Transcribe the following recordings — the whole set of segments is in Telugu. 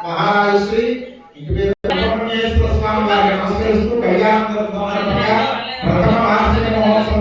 महाराष्ट्री स्वामी वारी नमस्करिस्तू कल्याण प्रथम वार्षिक महोत्सव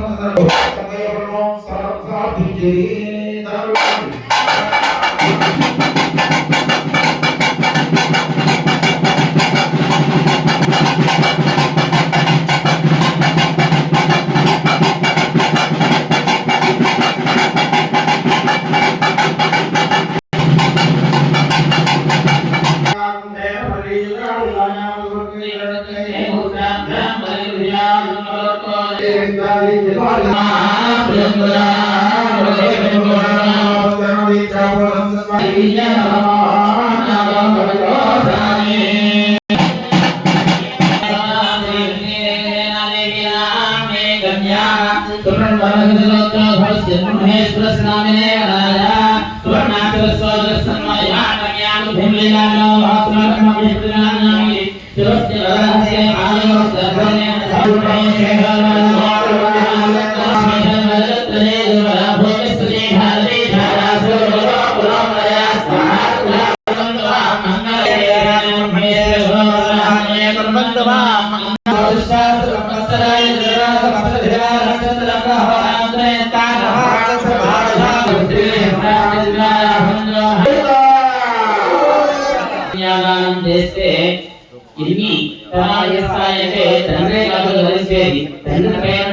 ఇది తనాయస్తాయంటే తండ్రి కాదు కలిసేది తండ్రి పైన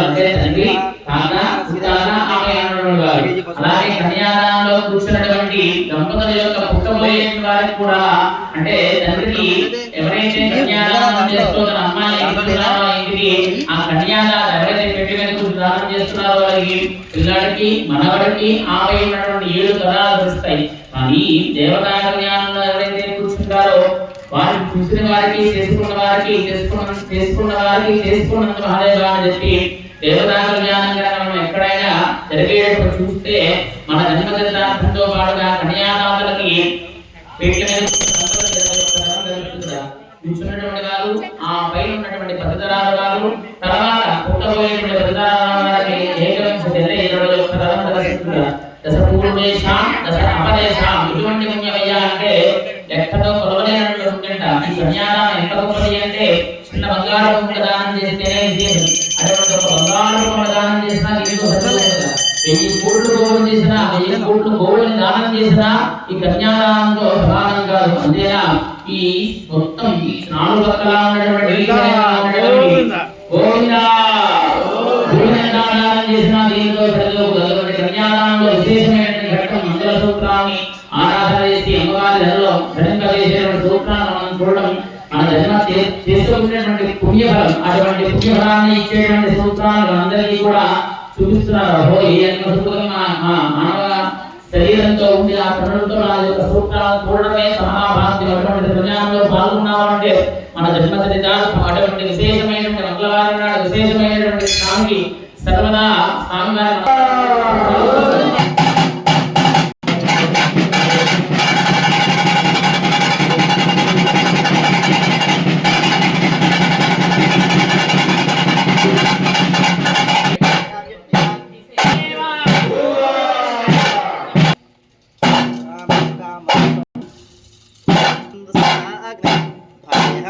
అంటే తండ్రి తాత సీతాన ఆమె అన్నవారు అలాగే కన్యాదానంలో కూర్చున్నటువంటి దంపతుల యొక్క పుట్టబోయే వారికి కూడా అంటే తండ్రికి ఎవరైతే కన్యాదానం చేస్తున్న అమ్మాయి ఇంటికి ఆ కన్యాదానం ఎవరైతే పెట్టి మీద దానం చేస్తున్నారో వారికి పిల్లాడికి మనవడికి ఆమె ఉన్నటువంటి 7 తరాలు వస్తాయి. కానీ దేవతా కన్యాదానంలో ఎవరైతే కూర్చుంటారో వారిని చూసిన వారికి చేసుకున్న వారికి చేసుకున్నంత మహాదేవా అని చెప్పి దేవతా కళ్యాణంగా మనం ఎక్కడైనా జరిగేటప్పుడు చూస్తే మన జన్మదినార్థంతో పాటుగా కన్యాదాతలకి పెట్టిన కూర్చున్నటువంటి వారు ఆ పైన ఉన్నటువంటి పదతరాల వారు తర్వాత పుట్టబోయేటువంటి పదతరాలకి ఏకవంశ దశ పూర్వేషాం దశ అపదేశాం ఇటువంటి పుణ్యమయ్యా అంటే లెక్కతో కొలవలేనటువంటి ఉందంట. ఈ కన్యాదానం ఎంత గొప్పది అంటే చిన్న బంగారు కొండ దానం చేస్తేనే విశేషం. అటువంటి ఒక బంగారు కొండ దానం చేసినా దీనికి 1000 కోట్లు గోవులు చేసినా 1000 కోట్లు గోవులను దానం చేసినా ఈ కన్యాదానంతో సమానం కాదు. అంతేనా ఈ మొత్తం ఈ 4 పక్కల ఉన్నటువంటి గోవిందా దానం చేసినా దీనిలో కన్యాదానంలో విశేషమైనటువంటి ఘట్టం మంగళ సూత్రాన్ని ఆరాధన చేసి అమ్మవారి ధరలో ధరింపజేసేటువంటి సూత్రాన్ని మనం చూడడం మన జన్మ చేసుకునేటువంటి పుణ్యఫలం. అటువంటి పుణ్యఫలాన్ని ఇచ్చేటువంటి సూత్రాలను అందరికీ కూడా చూపిస్తున్నారు. అహో ఈ మానవ శరీరంతో ఉండి ఆ కన్నులతో నా యొక్క సూత్రాలను చూడడమే మహాభాగ్యం. అటువంటి ప్రజాంలో పాల్గొన్నామంటే మన జన్మ చరితార్థం అటువంటి విశేషమైనటువంటి మంగళవారం నాడు విశేషమైనటువంటి స్వామికి సర్వదా స్వామివారి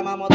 Hama